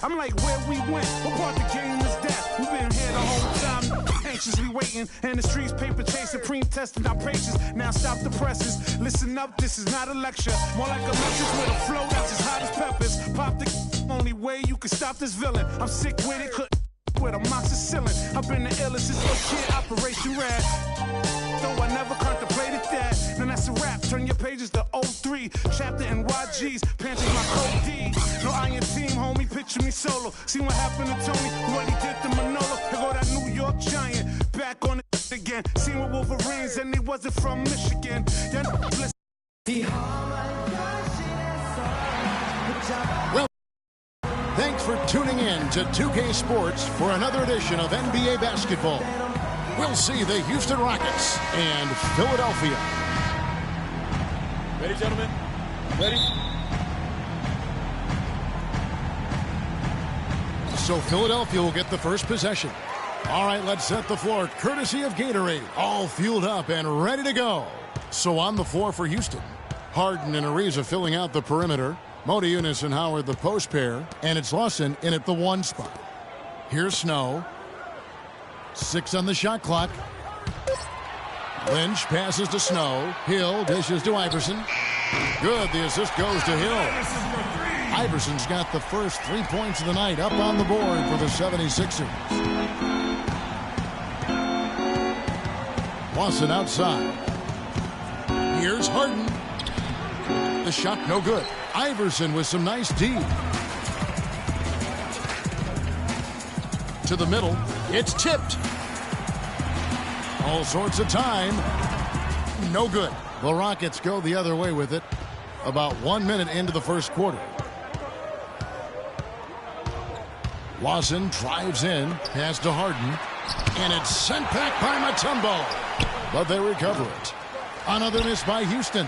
I'm like, where we went? What part the game is that? We've been here the whole time, anxiously waiting. And the streets paper chasing, pre-testing our patience. Now stop the presses. Listen up, this is not a lecture. More like a message with a flow that's as hot as peppers. Pop the only way you can stop this villain. I'm sick with it, with a moxicillin. I've been the illest since no kid, Operation Red. Though I never contemplated that. Then that's a wrap. Turn your pages to 03. Chapter in YG's. Panties my code D. No iron team, homie. Picture me solo. See what happened to Tony? What he did to Manolo. Here go that New York Giant. Back on it again. Seen with Wolverines and they wasn't from Michigan. Well, thanks for tuning in to 2K Sports for another edition of NBA basketball. We'll see the Houston Rockets and Philadelphia. Ready, gentlemen? Ready? So Philadelphia will get the first possession. All right, let's set the floor. Courtesy of Gatorade. All fueled up and ready to go. So on the floor for Houston. Harden and Ariza filling out the perimeter. Modiunas and Howard the post pair. And it's Lawson in at the 1 spot. Here's Snow. 6 on the shot clock. Lynch passes to Snow. Hill dishes to Iverson. Good. The assist goes to Hill. Iverson's got the first 3 points of the night up on the board for the 76ers. Lawson outside. Here's Harden. The shot no good. Iverson with some nice D. To the middle. It's tipped. All sorts of time. No good. The Rockets go the other way with it. About 1 minute into the first quarter. Lawson drives in. Pass to Harden. And it's sent back by Mutombo. But they recover it. Another miss by Houston.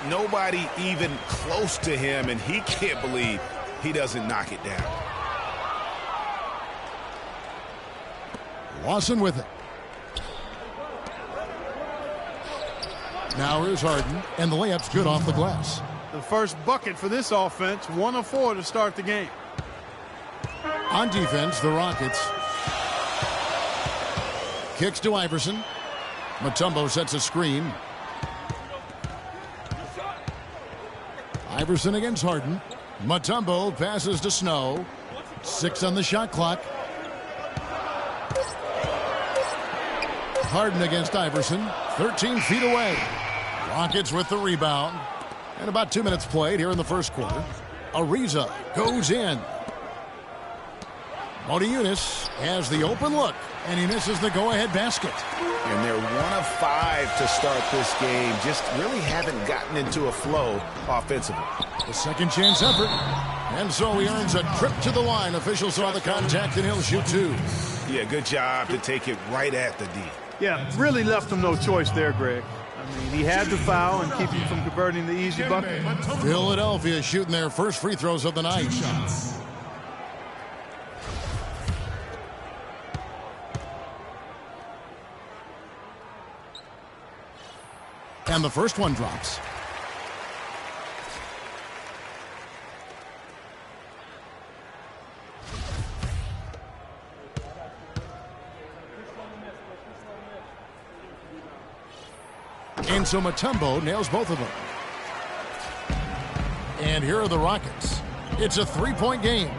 Nobody even close to him, and he can't believe he doesn't knock it down. Lawson with it. Now here's Harden, and the layup's good off the glass. The first bucket for this offense, 1 of 4 to start the game. On defense, the Rockets. Kicks to Iverson. Mutombo sets a screen. Iverson against Harden. Mutombo passes to Snow. 6 on the shot clock. Harden against Iverson. 13 feet away. Rockets with the rebound. And about 2 minutes played here in the first quarter. Ariza goes in. Modiunas has the open look, and he misses the go-ahead basket. And they're 1 of 5 to start this game. Just really haven't gotten into a flow offensively. The second chance effort. And so he earns a trip to the line. Officials saw the contact, and he'll shoot 2. Yeah, good job to take it right at the D. Yeah, really left him no choice there, Greg. I mean, he had to foul and keep him from converting the easy bucket. Philadelphia shooting their first free throws of the night. And the first one drops. And so Mutombo nails both of them. And here are the Rockets. It's a 3-point game.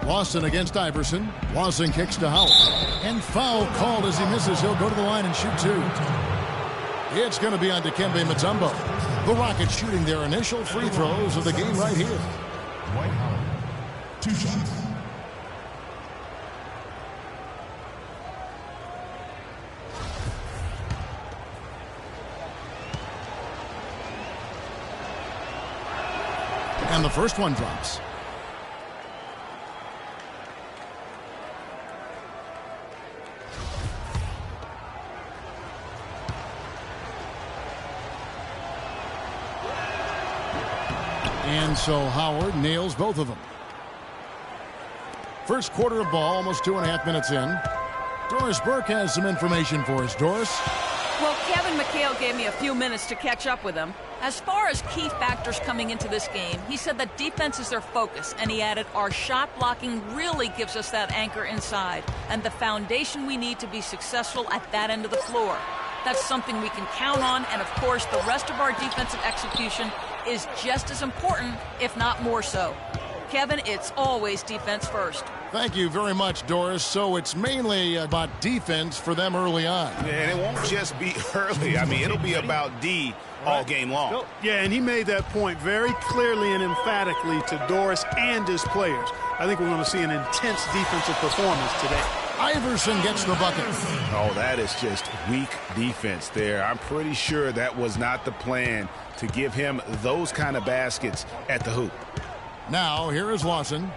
Lawson against Iverson. Lawson kicks to Howard. And foul called as he misses. He'll go to the line and shoot 2. It's going to be on Dikembe Mutombo. The Rockets shooting their initial free throws of the game right here. Dwight Howard, 2 shots. And the first one drops. And so Howard nails both of them. First quarter of ball, almost 2.5 minutes in. Doris Burke has some information for us. Doris? Well, Kevin McHale gave me a few minutes to catch up with him. As far as key factors coming into this game, he said that defense is their focus, and he added, our shot blocking really gives us that anchor inside and the foundation we need to be successful at that end of the floor. That's something we can count on, and of course, the rest of our defensive execution is just as important, if not more so. Kevin, it's always defense first. Thank you very much, Doris. So it's mainly about defense for them early on. Yeah, and it won't just be early. I mean, it'll be about D all game long. Yeah, and he made that point very clearly and emphatically to Doris and his players. I think we're going to see an intense defensive performance today. Iverson gets the bucket. Oh, that is just weak defense there. I'm pretty sure that was not the plan to give him those kind of baskets at the hoop. Now, here is Lawson.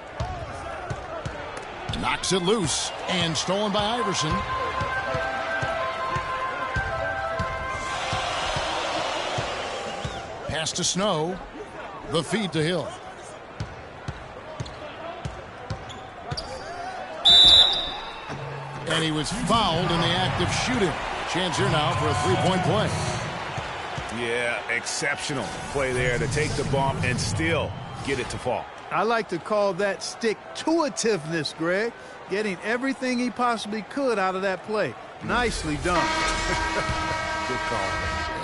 Knocks it loose and stolen by Iverson. Pass to Snow. The feed to Hill. And he was fouled in the act of shooting. Chance here now for a three-point play. Yeah, exceptional play there to take the bump and still get it to fall. I like to call that stick-to-itiveness, Greg. Getting everything he possibly could out of that play. Nicely done. Good call.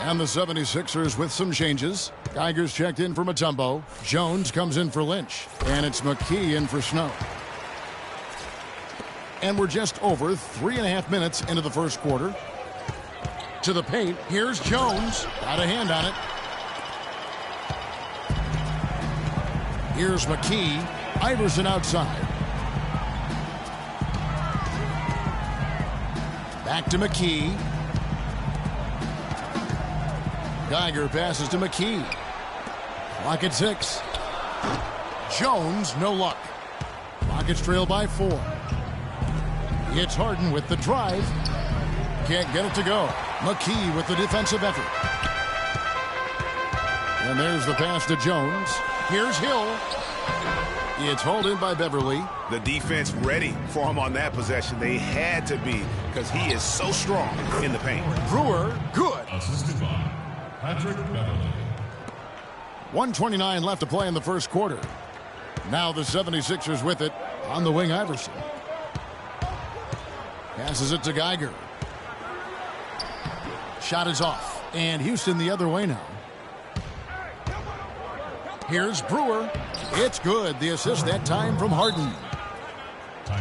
And the 76ers with some changes. Geiger's checked in for Mutombo. Jones comes in for Lynch. And it's McKee in for Snow. And we're just over 3.5 minutes into the first quarter. To the paint. Here's Jones. Got a hand on it. Here's McKee. Iverson outside. Back to McKee. Geiger passes to McKee. Clock at 6. Jones, no luck. Rockets trail by 4. It's Harden with the drive. Can't get it to go. McKee with the defensive effort. And there's the pass to Jones. Here's Hill. It's hauled in by Beverly. The defense ready for him on that possession. They had to be because he is so strong in the paint. Brewer, good. Assisted by Patrick Beverly. 1:29 left to play in the first quarter. Now the 76ers with it on the wing. Iverson passes it to Geiger. Shot is off. And Houston the other way now. Here's Brewer. It's good. The assist that time from Harden.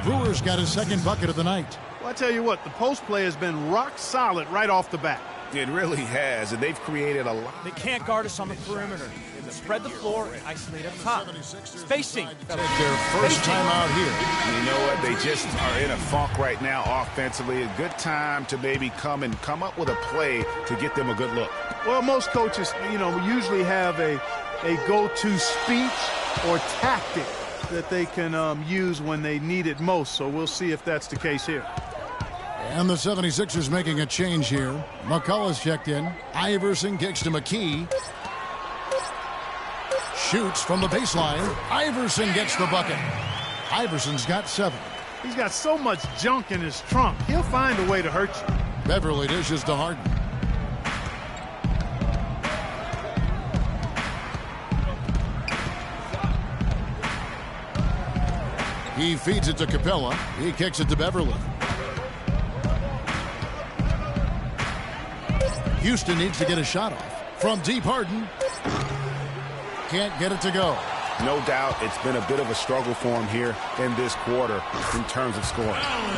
Brewer's got his second bucket of the night. Well, I tell you what, the post play has been rock solid right off the bat. It really has, and they've created a lot. They can't guard us on the perimeter. They spread the floor and isolate up top. Spacing. Take their first time out here. You know what? They just are in a funk right now offensively. A good time to maybe come up with a play to get them a good look. Well, most coaches, usually have a go-to speech or tactic that they can use when they need it most. So we'll see if that's the case here. And the 76ers making a change here. McCullough's checked in. Iverson kicks to McKee. Shoots from the baseline. Iverson gets the bucket. Iverson's got 7. He's got so much junk in his trunk. He'll find a way to hurt you. Beverly dishes to Harden. He feeds it to Capella. He kicks it to Beverly. Houston needs to get a shot off. From deep, Harden. Can't get it to go. No doubt it's been a bit of a struggle for him here in this quarter in terms of scoring.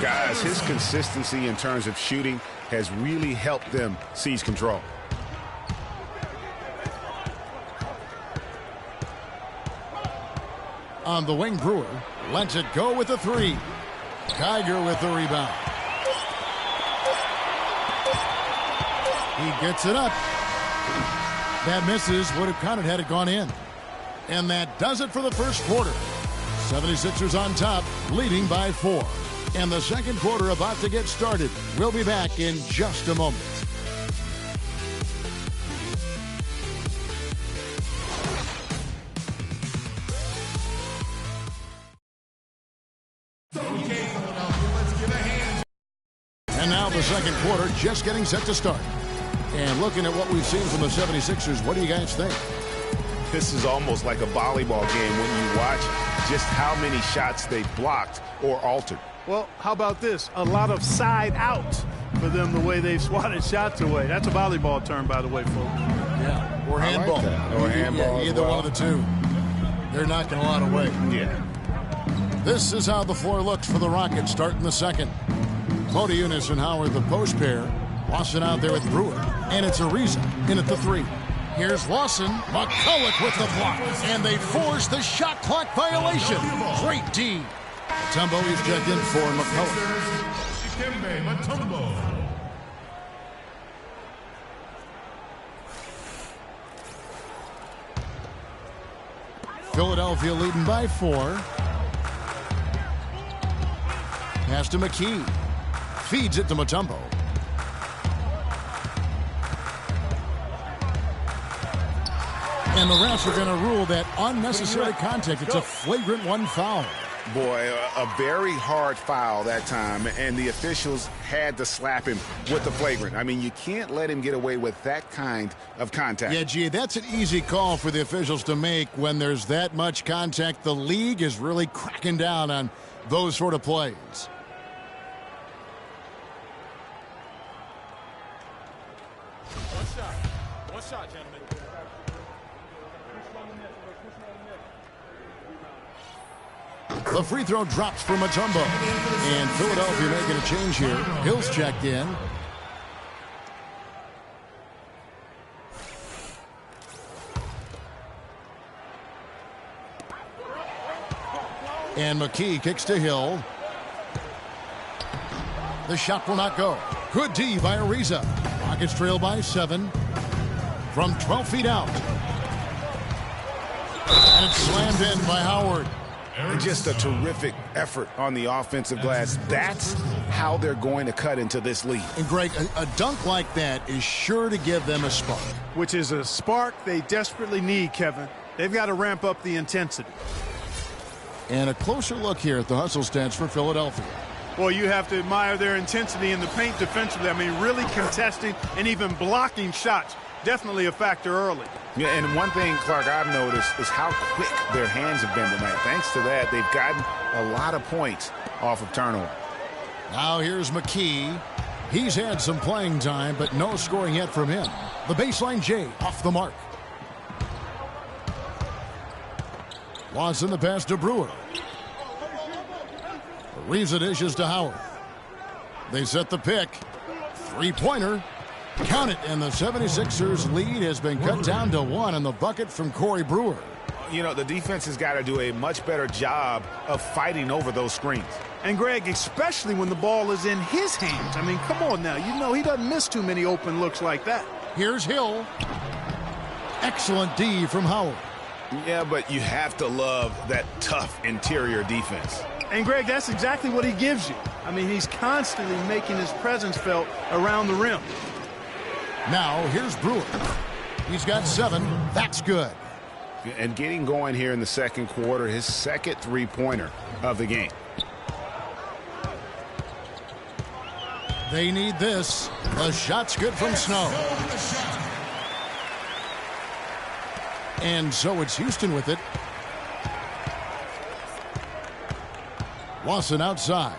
Guys, his consistency in terms of shooting has really helped them seize control. On the wing, Brewer lets it go with the 3. Geiger with the rebound. He gets it up. That misses. Would have counted had it gone in. And that does it for the first quarter. 76ers on top, leading by 4. And the second quarter about to get started. We'll be back in just a moment. And now the second quarter just getting set to start. And looking at what we've seen from the 76ers, what do you guys think? This is almost like a volleyball game when you watch just how many shots they blocked or altered. Well, how about this? A lot of side out for them the way they've swatted shots away. That's a volleyball term, by the way, folks. Yeah, or handball. Like or handball. Yeah, either one of the two. They're knocking a lot away. Yeah. This is how the floor looks for the Rockets starting the second. Modiunas and Howard, the post pair. Lawson out there with Brewer. And it's Ariza in at the 3. Here's Lawson. McCulloch with the block. And they force the shot clock violation. Great D. Mutombo is checked in for McCulloch. Philadelphia leading by 4. Pass to McKee. Feeds it to Mutombo. And the refs are going to rule that unnecessary contact. It's a flagrant 1 foul. Boy, a very hard foul that time, and the officials had to slap him with the flagrant. I mean, you can't let him get away with that kind of contact. Yeah, gee, that's an easy call for the officials to make when there's that much contact. The league is really cracking down on those sort of plays. One shot, gentlemen. The free throw drops for Mutombo. And Philadelphia making a change here. Hill's checked in. And McKee kicks to Hill. The shot will not go. Good D by Ariza. Rockets trail by 7. From 12 feet out. And it's slammed in by Howard. Just a terrific effort on the offensive glass. That's how they're going to cut into this lead. And Greg, a dunk like that is sure to give them a spark. Which is a spark they desperately need, Kevin. They've got to ramp up the intensity. And a closer look here at the hustle stats for Philadelphia. Well, you have to admire their intensity in the paint defensively. I mean, really contesting and even blocking shots. Definitely a factor early. Yeah, and one thing, Clark, I've noticed is how quick their hands have been tonight. Thanks to that, they've gotten a lot of points off of turnover. Now here's McKee. He's had some playing time, but no scoring yet from him. The baseline J off the mark. Lawson the pass to Brewer. Ariza dishes to Howard. They set the pick. Three-pointer. Count it, and the 76ers lead has been cut down to 1 in the bucket from Corey Brewer. You know, the defense has got to do a much better job of fighting over those screens. And, Greg, especially when the ball is in his hands. I mean, come on now. You know he doesn't miss too many open looks like that. Here's Hill. Excellent D from Howard. Yeah, but you have to love that tough interior defense. And, Greg, that's exactly what he gives you. I mean, he's constantly making his presence felt around the rim. Now, here's Brewer. He's got 7. That's good. And getting going here in the second quarter, his second three-pointer of the game. They need this. The shot's good from Snow. And so it's Houston with it. Lawson outside.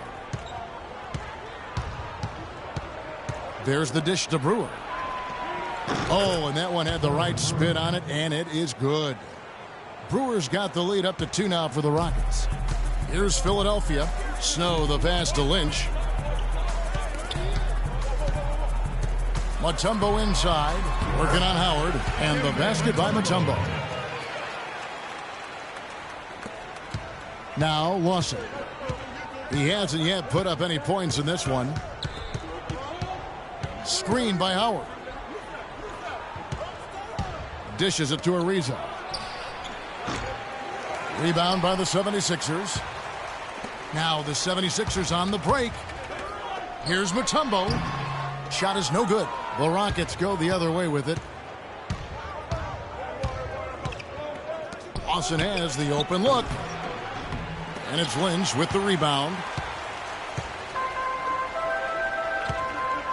There's the dish to Brewer. Oh, and that one had the right spin on it, and it is good. Brewer's got the lead up to 2 now for the Rockets. Here's Philadelphia. Snow the pass to Lynch. Mutombo inside, working on Howard, and the basket by Mutombo. Now Lawson. He hasn't yet put up any points in this one. Screen by Howard. Dishes it to Ariza. Rebound by the 76ers. Now the 76ers on the break. Here's Mutombo. Shot is no good. The Rockets go the other way with it. Lawson has the open look. And it's Lynch with the rebound.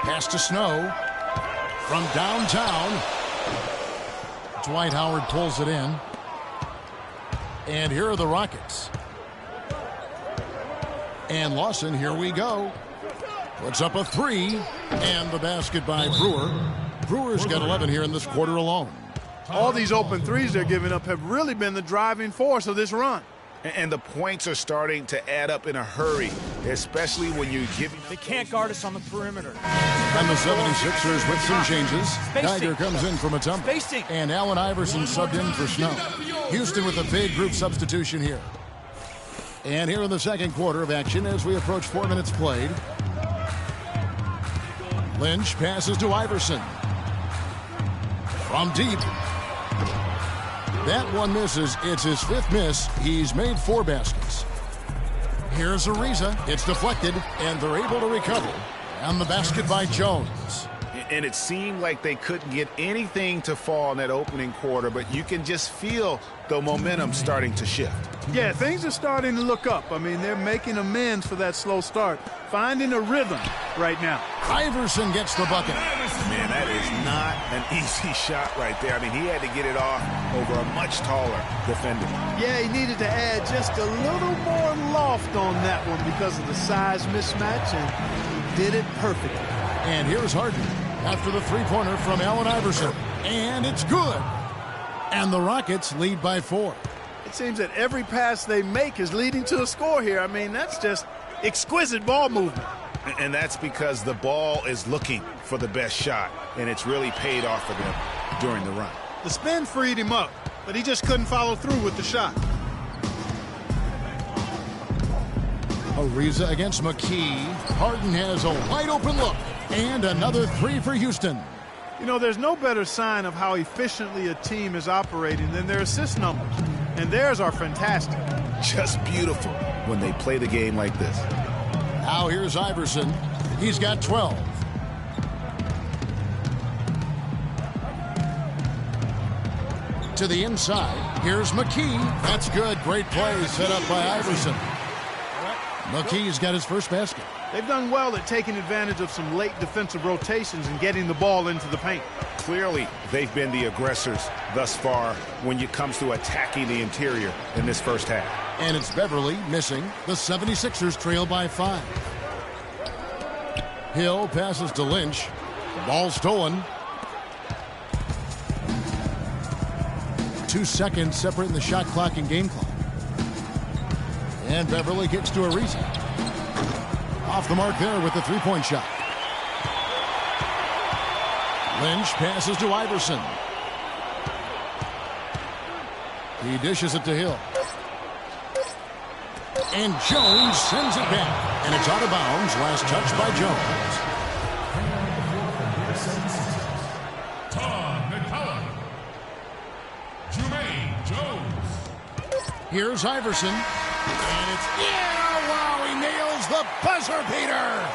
Pass to Snow. from downtown. Dwight Howard pulls it in. And here are the Rockets. And Lawson, here we go. Puts up a three. And the basket by Brewer. Brewer's got 11 here in this quarter alone. All these open threes they're giving up have really been the driving force of this run. And the points are starting to add up in a hurry, especially when you're giving. They can't guard us on the perimeter. And the 76ers with some changes. Geiger comes in from a tumble. Spacing. And Allen Iverson subbed in for Snow. Houston with a big group substitution here. And here in the second quarter of action as we approach 4 minutes played. Lynch passes to Iverson. From deep. That one misses. It's his fifth miss. He's made 4 baskets. Here's Ariza. It's deflected, and they're able to recover. And the basket by Jones. And it seemed like they couldn't get anything to fall in that opening quarter, but you can just feel the momentum starting to shift. Yeah, things are starting to look up. I mean, they're making amends for that slow start, finding a rhythm right now. Iverson gets the bucket. Man, that is not an easy shot right there. I mean, he had to get it off over a much taller defender. Yeah, he needed to add just a little more loft on that one because of the size mismatch, and he did it perfectly. And here's Harden after the three-pointer from Allen Iverson. And it's good. And the Rockets lead by 4. It seems that every pass they make is leading to a score here. I mean, that's just exquisite ball movement. And that's because the ball is looking for the best shot, and it's really paid off for them during the run. The spin freed him up, but he just couldn't follow through with the shot. Ariza against McKee. Harden has a wide-open look. And another three for Houston. You know, there's no better sign of how efficiently a team is operating than their assist numbers. And theirs are fantastic. Just beautiful when they play the game like this. Now here's Iverson. He's got 12. To the inside. Here's McKee. That's good. Great play set up by Iverson. McKee's got his first basket. They've done well at taking advantage of some late defensive rotations and getting the ball into the paint. Clearly, they've been the aggressors thus far when it comes to attacking the interior in this first half. And it's Beverly missing. The 76ers trail by 5. Hill passes to Lynch. The ball stolen. 2 seconds separating the shot clock and game clock. And Beverly gets to Ariza. Off the mark there with the three-point shot. Lynch passes to Iverson. He dishes it to Hill. And Jones sends it back. And it's out of bounds. Last touch by Jones. Tom McCullough. Jermaine Jones. Here's Iverson. And it's, wow, he nails the buzzer beater.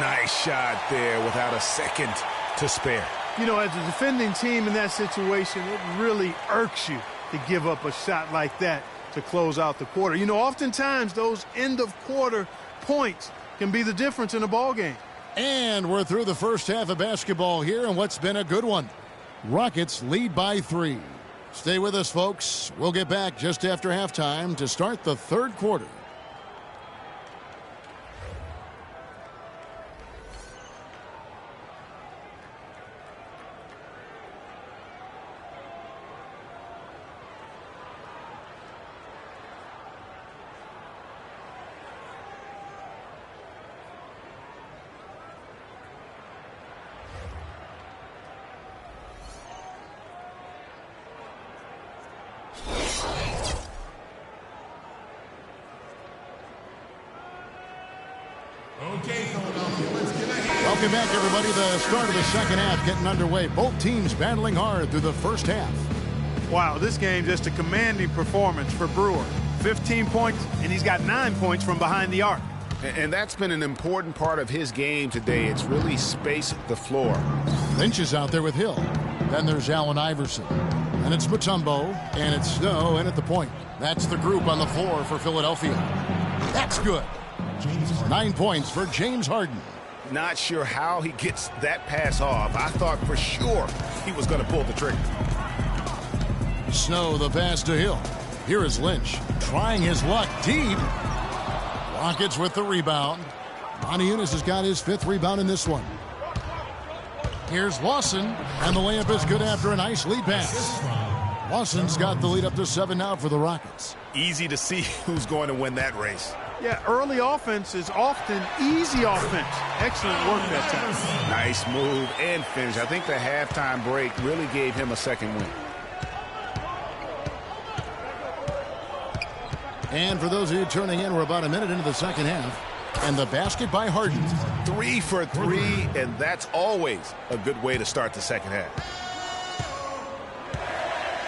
Nice shot there without a second to spare. You know, as a defending team in that situation, it really irks you to give up a shot like that to close out the quarter. You know, oftentimes those end-of-quarter points can be the difference in a ball game. And we're through the first half of basketball here, and what's been a good one. Rockets lead by 3. Stay with us, folks. We'll get back just after halftime to start the third quarter. Welcome back, everybody. The start of the second half getting underway. Both teams battling hard through the first half. Wow, this game just a commanding performance for Brewer. 15 points, and he's got 9 points from behind the arc. And that's been an important part of his game today. It's really spaced the floor. Lynch is out there with Hill. Then there's Allen Iverson. And it's Mutombo, and it's Snow, and at the point. That's the group on the floor for Philadelphia. That's good. 9 points for James Harden. Not sure how he gets that pass off. I thought for sure he was going to pull the trigger. Snow the pass to Hill. Here is Lynch trying his luck deep. Rockets with the rebound. Moniunas has got his 5th rebound in this one. Here's Lawson, and the layup is good after a nice lead pass. Lawson's got the lead up to 7 now for the Rockets. Easy to see who's going to win that race. Yeah, early offense is often easy offense. Excellent work that time. Nice move and finish. I think the halftime break really gave him a second win. And for those of you turning in, we're about a minute into the second half. And the basket by Harden. 3 for 3, and that's always a good way to start the second half.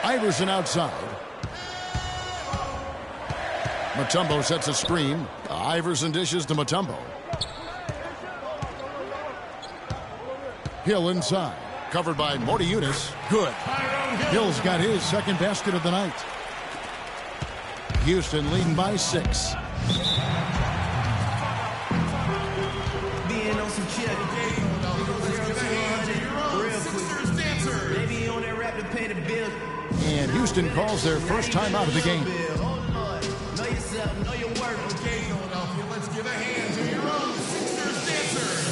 Iverson outside. Mutombo sets a screen. Iverson dishes to Mutombo. Hill inside. Covered by Moniunas. Good. Hill's got his second basket of the night. Houston leading by 6. And Houston calls their first time out of the game. Know yourself, know your work. Okay, Philadelphia, let's give a hand to your own Sixers dancers.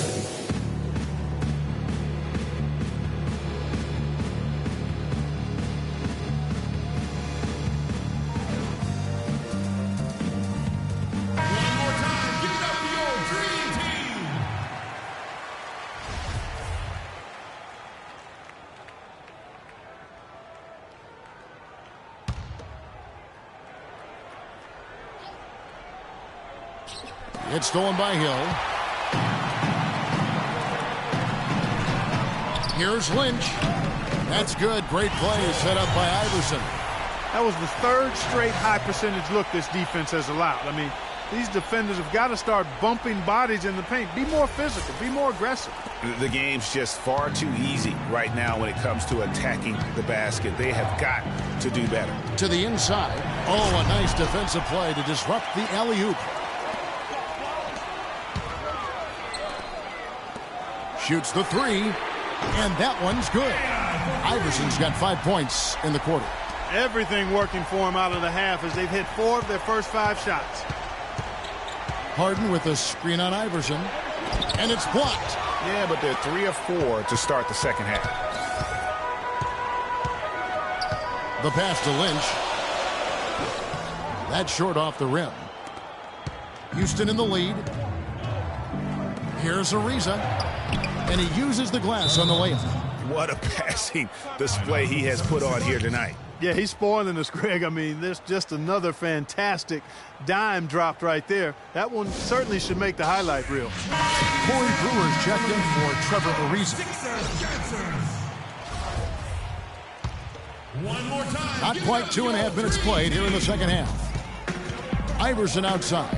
One more time, give it up for your dream team. It's stolen by Hill. Here's Lynch. That's good. Great play set up by Iverson. That was the 3rd straight high percentage look this defense has allowed. I mean, these defenders have got to start bumping bodies in the paint. Be more physical. Be more aggressive. The game's just far too easy right now when it comes to attacking the basket. They have got to do better. To the inside. Oh, a nice defensive play to disrupt the alley-oop. Shoots the 3, and that one's good. Iverson's got 5 points in the quarter. Everything working for him out of the half as they've hit 4 of their first 5 shots. Harden with a screen on Iverson, and it's blocked. Yeah, but they're 3 of 4 to start the second half. The pass to Lynch. That's short off the rim. Houston in the lead. Here's Ariza. And he uses the glass on the layup. What a passing display he has put on here tonight. Yeah, he's spoiling us, Greg. I mean, there's just another fantastic dime dropped right there. That one certainly should make the highlight reel. Corey Brewer's checked in for Trevor Ariza. One more time. Not quite 2.5 minutes played here in the second half. Iverson outside.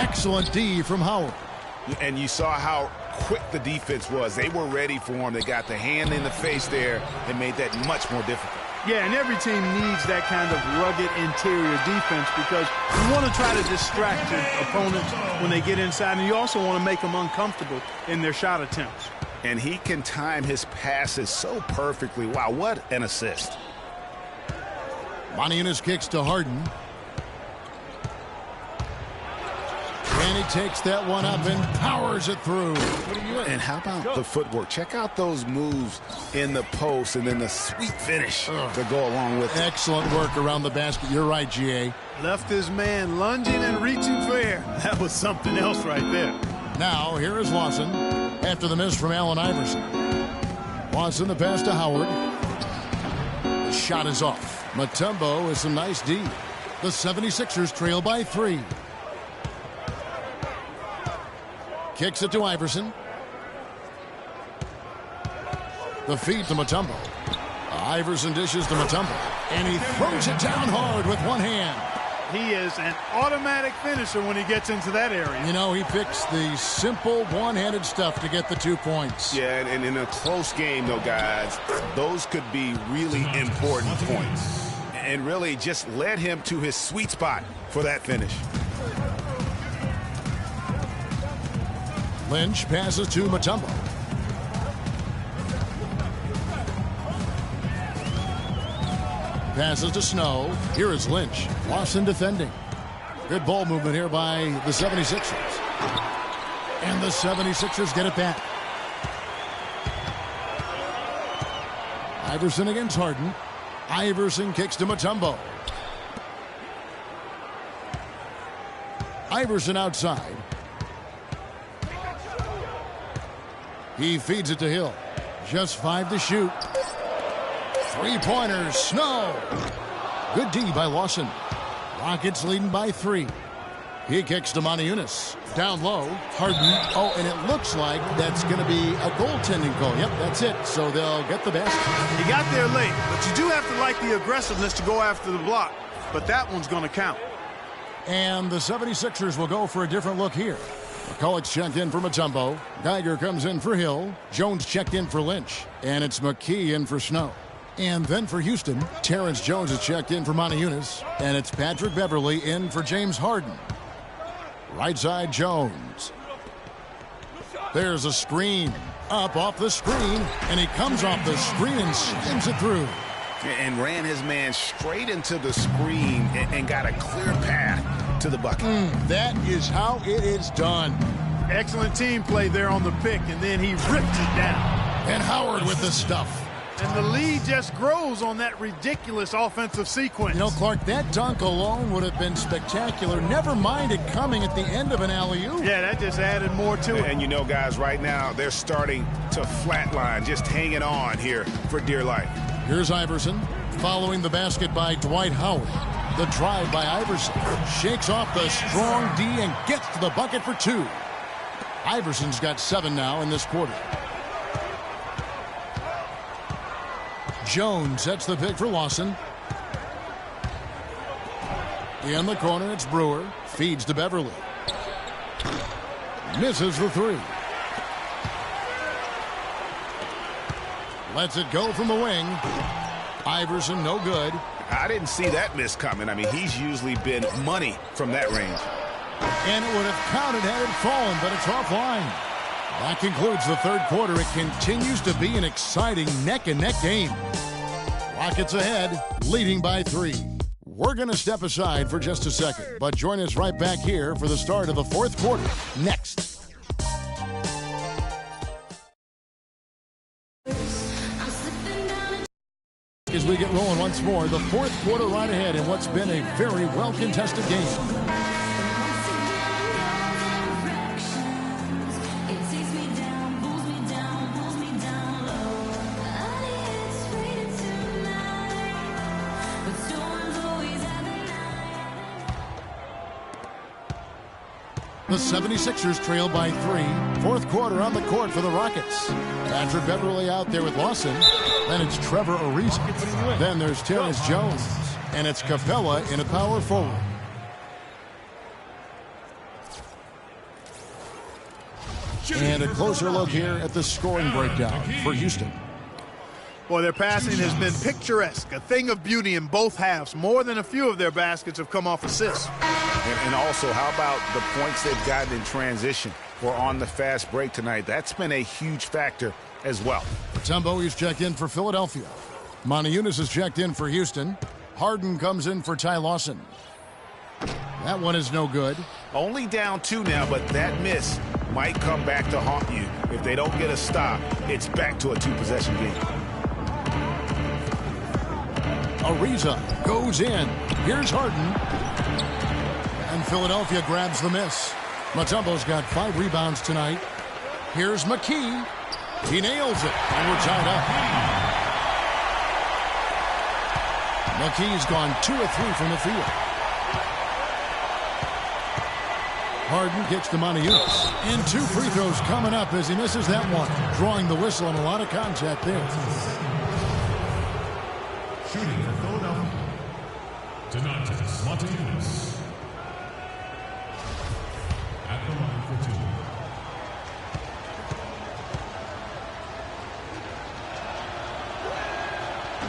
Excellent D from Howard. And you saw how quick the defense was. They were ready for him. They got the hand in the face there and made that much more difficult. Yeah, and every team needs that kind of rugged interior defense because you want to try to distract your opponents when they get inside, and you also want to make them uncomfortable in their shot attempts. And he can time his passes so perfectly. Wow, what an assist. Moniunas kicks to Harden. And he takes that one up and powers it through. And how about the footwork? Check out those moves in the post and then the sweet finish to go along with it. Excellent work around the basket. You're right, G.A. Left his man lunging and reaching for air. That was something else right there. Now, here is Lawson after the miss from Allen Iverson. Lawson the pass to Howard. The shot is off. Mutombo with some nice D. The 76ers trail by 3. Kicks it to Iverson. The feed to Mutombo. Iverson dishes to Mutombo. And he throws it down hard with one hand. He is an automatic finisher when he gets into that area. You know, he picks the simple one-handed stuff to get the 2 points. Yeah, and in a close game, though, guys, those could be really important points. And really just led him to his sweet spot for that finish. Lynch passes to Mutombo. Passes to Snow. Here is Lynch. Lawson defending. Good ball movement here by the 76ers. And the 76ers get it back. Iverson against Harden. Iverson kicks to Mutombo. Iverson outside. He feeds it to Hill. Just 5 to shoot. Three-pointers, Snow. Good D by Lawson. Rockets leading by 3. He kicks to Moniunas. Down low, Harden. Oh, and it looks like that's going to be a goaltending call. Yep, that's it. So they'll get the basket. He got there late, but you do have to like the aggressiveness to go after the block. But that one's going to count. And the 76ers will go for a different look here. McCulloch's checked in for Mutombo. Geiger comes in for Hill. Jones checked in for Lynch. And it's McKee in for Snow. And then for Houston, Terrence Jones is checked in for Moniunas. And it's Patrick Beverley in for James Harden. Right side, Jones. There's a screen. Up off the screen. And he comes off the screen and skims it through. And ran his man straight into the screen and got a clear path to the bucket. That is how it is done. Excellent team play there on the pick, and then he ripped it down. And Howard with the stuff. And the lead just grows on that ridiculous offensive sequence. You know, Clark, that dunk alone would have been spectacular. Never mind it coming at the end of an alley-oop. Yeah, that just added more to it. And you know, guys, right now, they're starting to flatline, just hanging on here for dear life. Here's Iverson, following the basket by Dwight Howard. The drive by Iverson. Shakes off the strong D and gets to the bucket for 2. Iverson's got 7 now in this quarter. Jones sets the pick for Lawson. In the corner, it's Brewer. Feeds to Beverley. Misses the 3. Lets it go from the wing. Iverson, no good. I didn't see that miss coming. I mean, he's usually been money from that range. And it would have counted had it fallen, but it's offline. That concludes the third quarter. It continues to be an exciting neck-and-neck game. Rockets ahead, leading by 3. We're going to step aside for just a second, but join us right back here for the start of the fourth quarter next. As we get rolling once more, the fourth quarter right ahead in what's been a very well-contested game. The 76ers trail by 3. Fourth quarter on the court for the Rockets. Patrick Beverley out there with Lawson. Then it's Trevor Ariza. Then there's Terrence Jones. And it's Capella in a power forward. And a closer look here at the scoring breakdown for Houston. Boy, their passing has been picturesque, a thing of beauty in both halves. More than a few of their baskets have come off assists. And also, how about the points they've gotten in transition or on the fast break tonight? That's been a huge factor as well. Mutombo is checked in for Philadelphia. Moniunas is checked in for Houston. Harden comes in for Ty Lawson. That one is no good. Only down 2 now, but that miss might come back to haunt you. If they don't get a stop, it's back to a 2-possession game. Ariza goes in. Here's Harden. And Philadelphia grabs the miss. Mutombo's got 5 rebounds tonight. Here's McKee. He nails it. And we're tied up. McKee's gone 2 of 3 from the field. Harden kicks to Moniunas. And 2 free throws coming up as he misses that one. Drawing the whistle and a lot of contact there. Shooting for Philadelphia. Donatas Moniunas. At the line for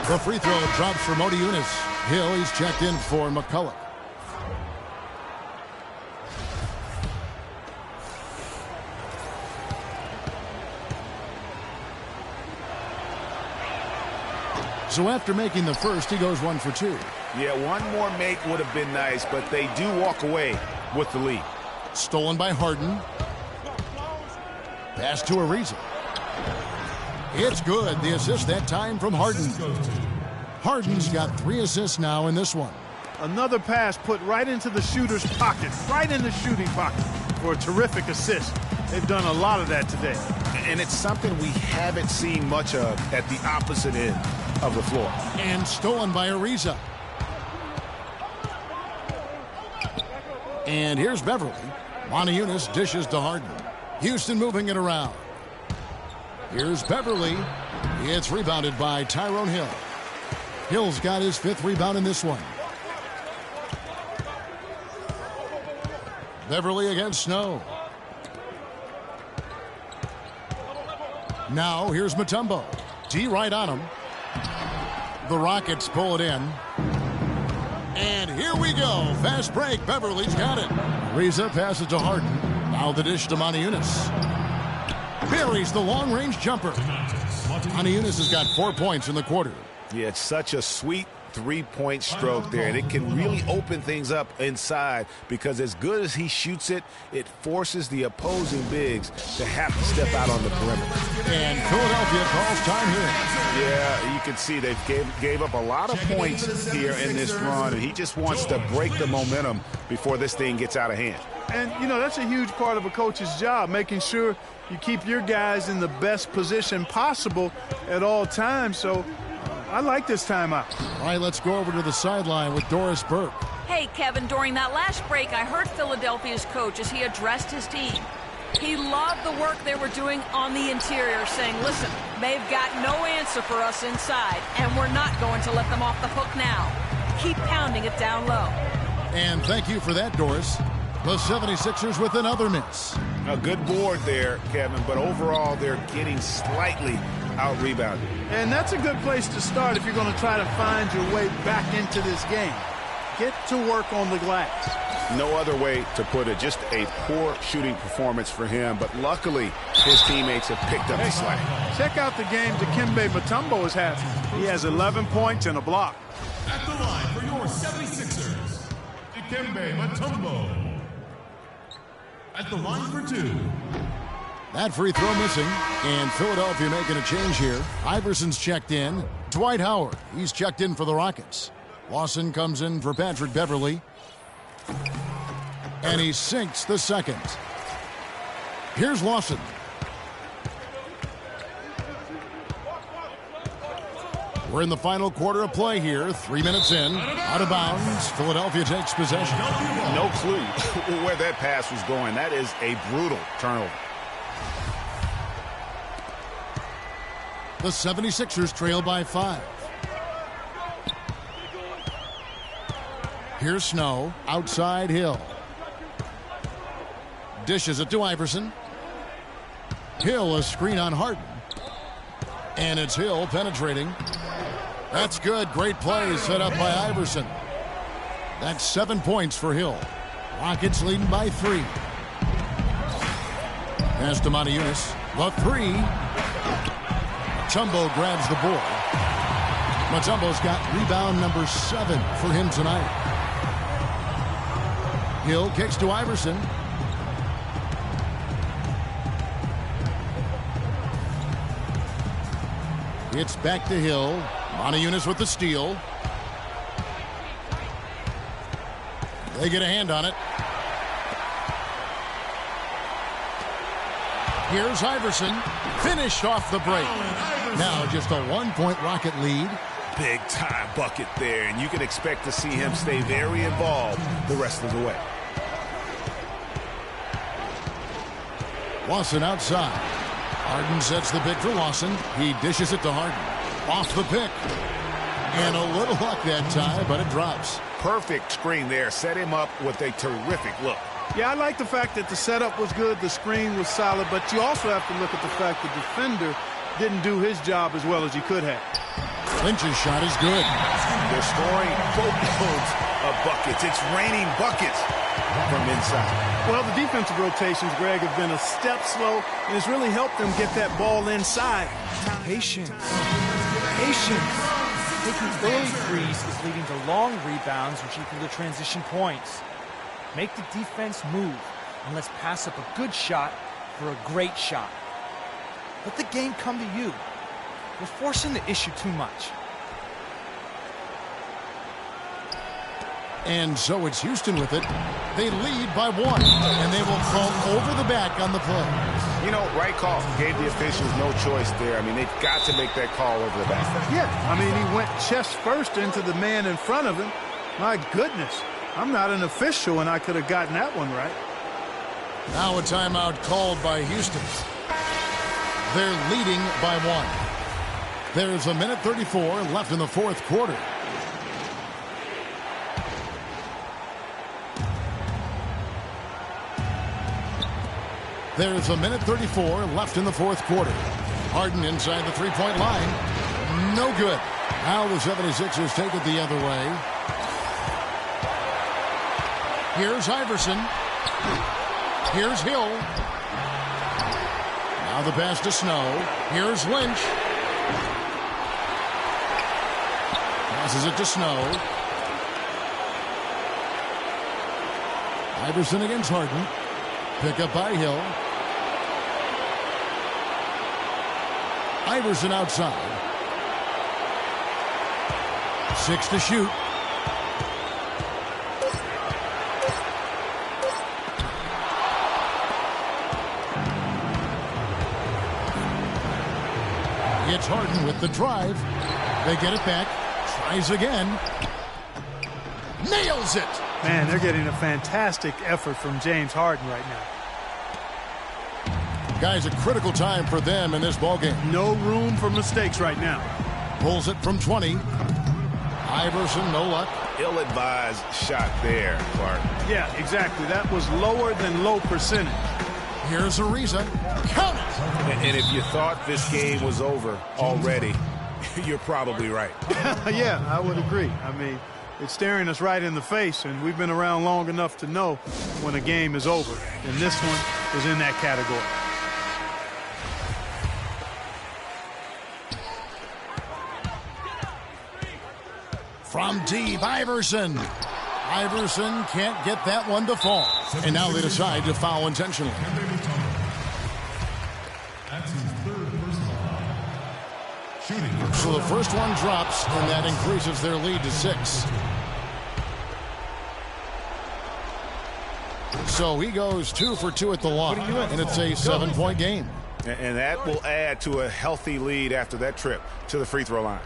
2. The free throw drops for Moniunas. Hill, he's checked in for McCulloch. So after making the first, he goes 1 for 2. Yeah, one more make would have been nice, but they do walk away with the lead. Stolen by Harden. Pass to Ariza. It's good. The assist that time from Harden. Harden's got 3 assists now in this one. Another pass put right into the shooter's pocket, right in the shooting pocket for a terrific assist. They've done a lot of that today. And it's something we haven't seen much of at the opposite end of the floor. And stolen by Ariza. And here's Beverly. Moniunas dishes to Harden. Houston moving it around. Here's Beverly. It's rebounded by Tyrone Hill. Hill's got his 5th rebound in this one. Beverly against Snow. Now here's Mutombo. D right on him. The Rockets pull it in. And here we go. Fast break. Beverly's got it. Ariza passes to Harden. Now the dish to Moniunas. Buries the long-range jumper. Moniunas has got 4 points in the quarter. Yeah, it's such a sweet three-point stroke there, and it can really open things up inside because as good as he shoots it, it forces the opposing bigs to have to step out on the perimeter. And Philadelphia calls time here. Yeah, you can see they gave up a lot of points here in this run, and he just wants to break the momentum before this thing gets out of hand. And, you know, that's a huge part of a coach's job, making sure you keep your guys in the best position possible at all times. So I like this timeout. All right, let's go over to the sideline with Doris Burke. Hey, Kevin, during that last break, I heard Philadelphia's coach as he addressed his team. He loved the work they were doing on the interior, saying, listen, they've got no answer for us inside, and we're not going to let them off the hook now. Keep pounding it down low. And thank you for that, Doris. The 76ers with another miss. A good board there, Kevin, but overall they're getting slightly out-rebounded. And that's a good place to start if you're going to try to find your way back into this game. Get to work on the glass. No other way to put it. Just a poor shooting performance for him, but luckily his teammates have picked up the slack. Check out the game Dikembe Mutombo is having. He has 11 points and a block. At the line for your 76ers, Dikembe Mutombo. At the line for 2. That free throw missing, and Philadelphia making a change here. Iverson's checked in. Dwight Howard, he's checked in for the Rockets. Lawson comes in for Patrick Beverly. And he sinks the second. Here's Lawson. We're in the final quarter of play here. 3 minutes in. Out of bounds. Philadelphia takes possession. No clue where that pass was going. That is a brutal turnover. The 76ers trail by 5. Here's Snow. Outside Hill. Dishes it to Iverson. Hill, a screen on Harden. And it's Hill penetrating. That's good. Great play set up by Iverson. That's 7 points for Hill. Rockets leading by 3. Pass to Moniunas. The 3. Mutombo grabs the board. Mutombo's got rebound number 7 for him tonight. Hill kicks to Iverson. It's back to Hill. Moniunas with the steal. They get a hand on it. Here's Iverson. Finished off the break. Now just a 1-point Rocket lead. Big time bucket there, and you can expect to see him stay very involved the rest of the way. Lawson outside. Harden sets the pick for Lawson. He dishes it to Harden. Off the pick. And a little luck that time, but it drops. Perfect screen there. Set him up with a terrific look. Yeah, I like the fact that the setup was good, the screen was solid, but you also have to look at the fact the defender didn't do his job as well as he could have. Lynch's shot is good. They're scoring boatloads of buckets. It's raining buckets from inside. Well, the defensive rotations, Greg, have been a step slow, and it's really helped them get that ball inside. Patience. Patience. Taking early threes is leading to long rebounds, which equal to transition points. Make the defense move, and let's pass up a good shot for a great shot. Let the game come to you. We're forcing the issue too much. And so it's Houston with it. They lead by 1, and they will call over the back on the play. You know, right call. Gave the officials no choice there. I mean, they've got to make that call over the back. Yeah, I mean, he went chest first into the man in front of him. My goodness, I'm not an official, and I could have gotten that one right. Now a timeout called by Houston. They're leading by 1. There's 1:34 left in the fourth quarter. There's 1:34 left in the fourth quarter. Harden inside the three-point line. No good. Now the 76ers take it the other way. Here's Iverson. Here's Hill. Now the pass to Snow. Here's Lynch. Passes it to Snow. Iverson against Harden. Pick up by Hill. Iverson outside. 6 to shoot. It's Harden with the drive. They get it back. Tries again. Nails it. Man, they're getting a fantastic effort from James Harden right now. Guys, a critical time for them in this ballgame. No room for mistakes right now. Pulls it from 20. Iverson, no luck. Ill-advised shot there, Clark. Yeah, exactly. That was lower than low percentage. Here's Ariza. Count it. And if you thought this game was over already, you're probably right. Yeah, I would agree. I mean, it's staring us right in the face, and we've been around long enough to know when a game is over. And this one is in that category. From deep, Iverson. Iverson can't get that one to fall. And now they decide to foul intentionally. That's his third personal. Shooting. So the first one drops, and that increases their lead to 6. So he goes 2 for 2 at the line, and it's a 7-point game. And that will add to a healthy lead after that trip to the free throw line.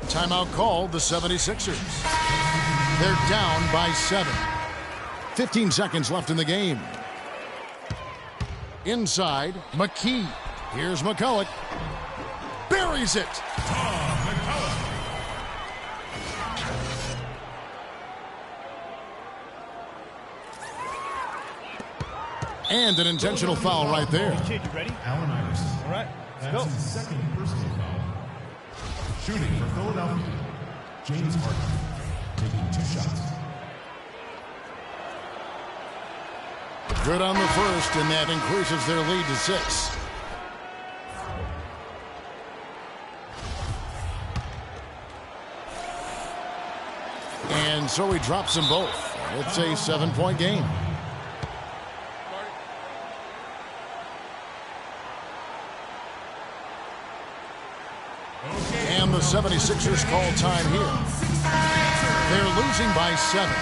Timeout called the 76ers. They're down by 7. 15 seconds left in the game. Inside, McKee. Here's McCulloch. Buries it. And an intentional foul right there. Kid, you ready? Allen Iverson. All right, let's That's go. his second personal foul. Shooting for Philadelphia, James Harden, taking 2 shots. Good on the first, and that increases their lead to 6. And so he drops them both. It's a 7-point game. And the 76ers call time here. They're losing by 7.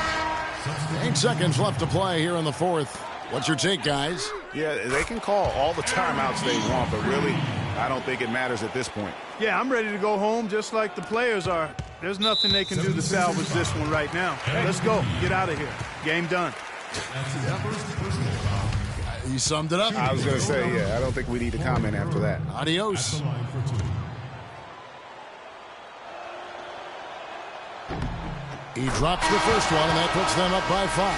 8 seconds left to play here in the fourth. What's your take, guys? Yeah, they can call all the timeouts they want, but really, I don't think it matters at this point. Yeah, I'm ready to go home just like the players are. There's nothing they can do to salvage this one right now. Let's go. Get out of here. Game done. That's his first personal foul. You summed it up. I was going to say, yeah, I don't think we need to comment after that. Adios. The line for 2. He drops the first one, and that puts them up by 5.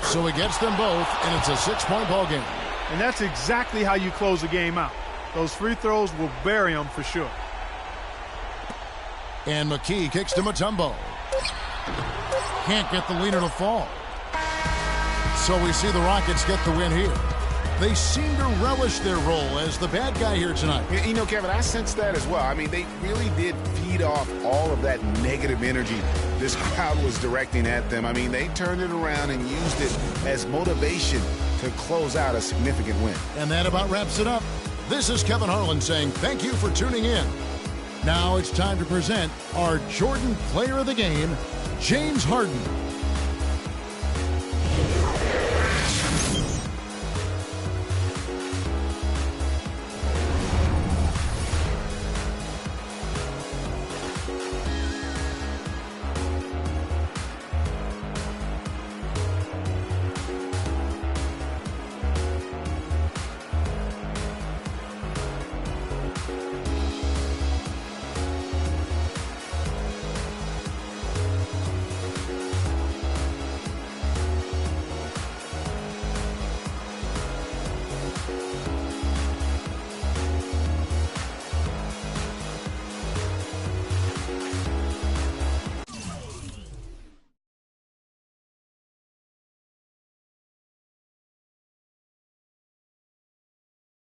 So he gets them both, and it's a 6-point ball game. And that's exactly how you close a game out. Those free throws will bury them for sure. And McKee kicks to Mutombo. Can't get the leader to fall. So we see the Rockets get the win here. They seem to relish their role as the bad guy here tonight. You know, Kevin, I sense that as well. I mean, they really did feed off all of that negative energy this crowd was directing at them. I mean, they turned it around and used it as motivation to close out a significant win. And that about wraps it up. This is Kevin Harlan saying thank you for tuning in. Now it's time to present our Jordan Player of the Game, James Harden.